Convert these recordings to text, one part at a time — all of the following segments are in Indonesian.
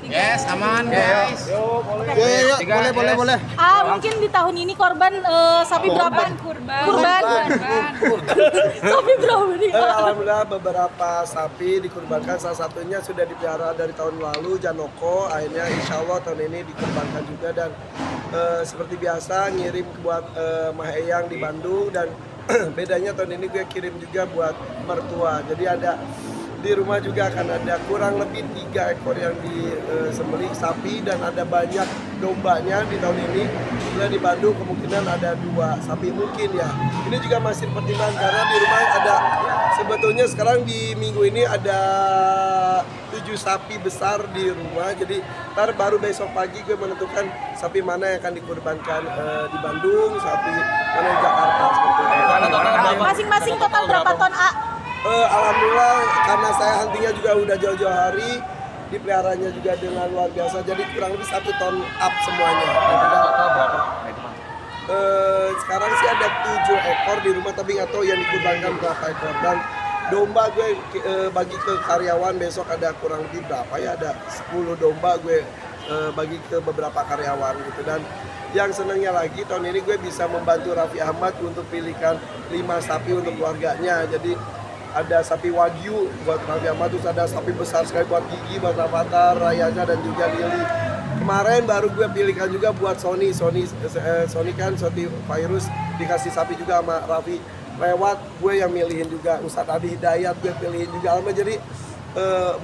Yes, aman guys. Boleh. Mungkin di tahun ini korban sapi berapa? Kurban. Sapi berapa nih? Alhamdulillah beberapa sapi dikurbankan, salah satunya sudah dipelihara dari tahun lalu Janoko, akhirnya insya Allah tahun ini dikurbankan juga. Dan seperti biasa ngirim buat Mah Eyang di Bandung, dan bedanya tahun ini gue kirim juga buat mertua. Jadi ada di rumah juga akan ada kurang lebih 3 ekor yang disembelih sapi, dan ada banyak dombanya di tahun ini. Bila di Bandung kemungkinan ada 2 sapi mungkin ya. Ini juga masih pertimbangan karena di rumah ada, sebetulnya sekarang di minggu ini ada 7 sapi besar di rumah. Jadi ntar baru besok pagi gue menentukan sapi mana yang akan dikurbankan di Bandung, sapi mana di Jakarta seperti itu. Masing-masing total berapa ton A? Alhamdulillah karena saya huntingnya juga udah jauh-jauh hari, dipeliharanya juga dengan luar biasa, jadi kurang lebih 1 ton up semuanya. Total berapa? Sekarang sih ada 7 ekor di rumah, tapi nggak tahu yang dikurbankan berapa ekor. Dan domba gue bagi ke karyawan besok ada kurang lebih berapa ya, ada 10 domba gue bagi ke beberapa karyawan gitu. Dan yang senangnya lagi tahun ini gue bisa membantu Raffi Ahmad untuk pilihkan 5 sapi untuk keluarganya. Jadi ada sapi Wagyu buat Raffi Ahmad, terus ada sapi besar sekali buat Gigi, buat Rafathar, Rayana, dan juga Lili. Kemarin baru gue pilihkan juga buat Sony kan, Sony Virus dikasih sapi juga sama Raffi. Lewat gue yang milihin juga, Ustadz Adi Hidayat gue pilihin juga. Alhamdulillah, jadi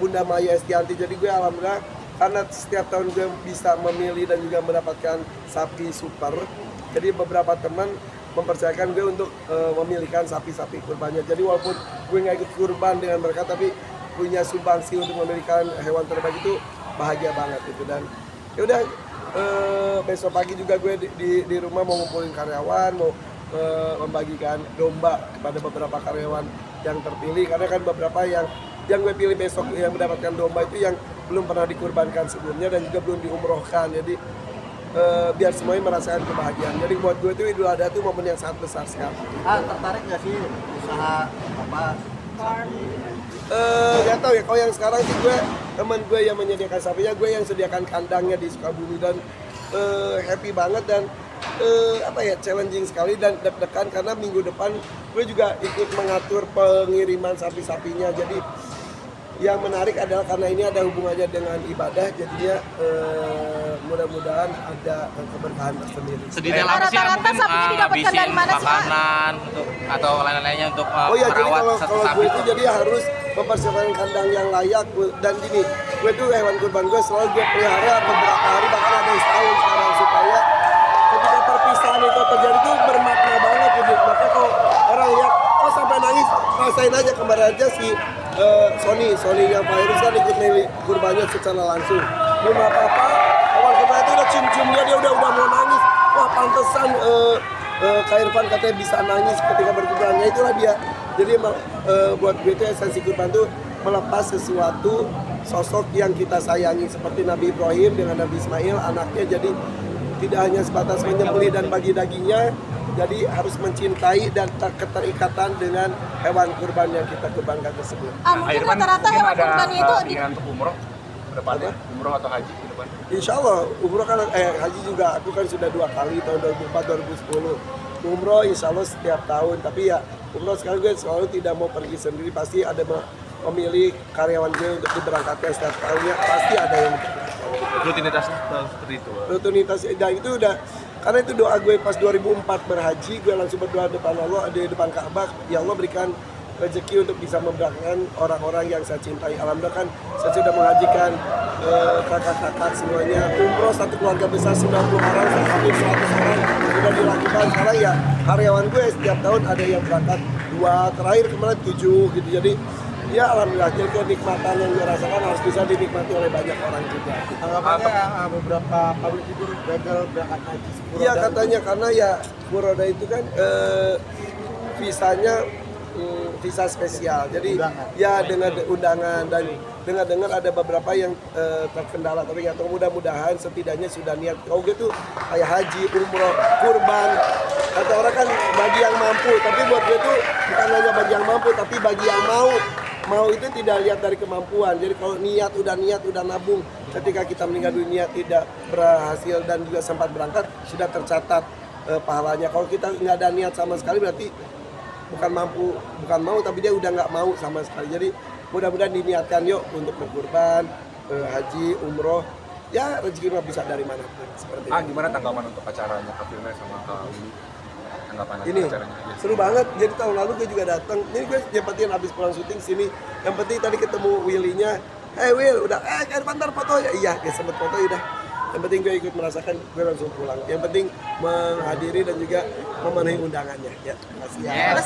Bunda Maya Estianti. Jadi gue alhamdulillah karena setiap tahun gue bisa memilih dan juga mendapatkan sapi super. Jadi beberapa teman mempercayakan gue untuk memilihkan sapi-sapi kurbannya. Jadi walaupun gue nggak ikut kurban dengan mereka, tapi punya sumbangsi untuk memilihkan hewan terbaik itu bahagia banget gitu. Dan ya udah besok pagi juga gue di rumah mau ngumpulin karyawan, mau membagikan domba kepada beberapa karyawan yang terpilih, karena kan beberapa yang gue pilih besok yang mendapatkan domba itu yang belum pernah dikurbankan sebelumnya dan juga belum diumrohkan. Jadi biar semuanya merasakan kebahagiaan. Jadi buat gue itu Idul Adha itu momen yang sangat besar sekali. Tertarik nggak sih usaha apa? Gak tau ya, kalau yang sekarang sih gue, teman gue yang menyediakan sapinya, gue yang sediakan kandangnya di Sukabumi. Dan happy banget dan challenging sekali dan deg-degan karena minggu depan gue juga ikut mengatur pengiriman sapi-sapinya. Jadi yang menarik adalah karena ini ada hubungannya dengan ibadah, jadinya mudah-mudahan ada keberkahan tersendiri. Sedetail apa sih yang Rata-rata mungkin sapinya didapatkan ngabisin dari mana sih, Pak? makanan untuk atau lain-lainnya untuk Oh ya, jadi merawat satu kalau sapi gue itu jadi harus mempersiapkan kandang yang layak. Dan gini, gue tuh hewan kurban gue selalu gue pelihara beberapa hari, bahkan ada yang setahun sekarang, supaya ketika perpisahan itu terjadi tuh bermakna banget gitu. Maka kalau orang lihat, oh sampai nangis, rasain aja. Kemarin aja si Sony yang virus kan ikut milih kurbannya secara langsung. Belum apa-apa, awal kurban itu udah cium-cium dia udah mau nangis. Wah pantesan Kak Irfan katanya bisa nangis ketika berkurbannya, itulah dia. Jadi buat gue itu esensi kurban itu melepas sesuatu sosok yang kita sayangi, seperti Nabi Ibrahim dengan Nabi Ismail anaknya. Jadi tidak hanya sebatas menyembelih dan bagi dagingnya, jadi harus mencintai dan keterikatan dengan hewan kurban yang kita kurbankan tersebut. Mungkin rata-rata hewan kurbannya itu untuk umroh ke depannya, umroh atau haji ke depan? Insya Allah, umroh kan, haji juga aku kan sudah 2 kali, tahun 2004, 2010. Umroh insya Allah setiap tahun, tapi ya umroh sekarang gue selalu tidak mau pergi sendiri, pasti ada memilih karyawan gue untuk diberangkatkan setiap tahunnya, pasti ada yang Rutinitasnya seperti itu. rutinitas. Dan itu udah, karena itu doa gue pas 2004 berhaji, gue langsung berdoa depan Allah, di depan Ka'bah, ya Allah berikan rezeki untuk bisa memberangkatkan orang-orang yang saya cintai. Alhamdulillah kan saya sudah menghajikan kakak-kakak semuanya. Umroh satu keluarga besar 90 orang, hampir 100 orang sudah dilakukan. Sekarang ya karyawan gue setiap tahun ada yang berangkat 2, terakhir kemarin 7 gitu. Jadi ya alhamdulillah, jadi kenikmatan yang dirasakan harus bisa dinikmati oleh banyak orang juga. Anggapannya beberapa public figure gagal berangkat haji. Iya katanya karena ya Furoda itu kan visanya visa spesial, jadi ya dengan undangan, dan dengar ada beberapa yang terkendala, tapi nggak tahu, mudah-mudahan setidaknya sudah niat. Kalau gitu kayak haji, umroh, kurban, kata orang kan bagi yang mampu, tapi buat gue tuh bukan hanya bagi yang mampu, tapi bagi yang mau. mau itu tidak lihat dari kemampuan. Jadi kalau niat udah nabung, ketika kita meninggal dunia tidak berhasil dan juga sempat berangkat, sudah tercatat pahalanya. Kalau kita nggak ada niat sama sekali berarti bukan mau, tapi dia udah nggak mau sama sekali. Jadi mudah-mudahan diniatkan yuk untuk berkurban, haji, umroh. Ya rezeki mah bisa dari manapun seperti itu. Gimana tanggapan untuk acaranya Kak Firna sama Kak Willy? Tanggapan Ini acaranya? Iya. seru banget. Jadi tahun lalu gue juga datang. Ini gue nyempetin habis pulang syuting sini. Yang penting tadi ketemu Willy-nya. Will, udah kayak bentar foto ya. Iya, ya sempet foto udah. Yang penting gue ikut merasakan, gue langsung pulang. Yang penting menghadiri dan juga memenuhi undangannya. Ya, terima kasih ya.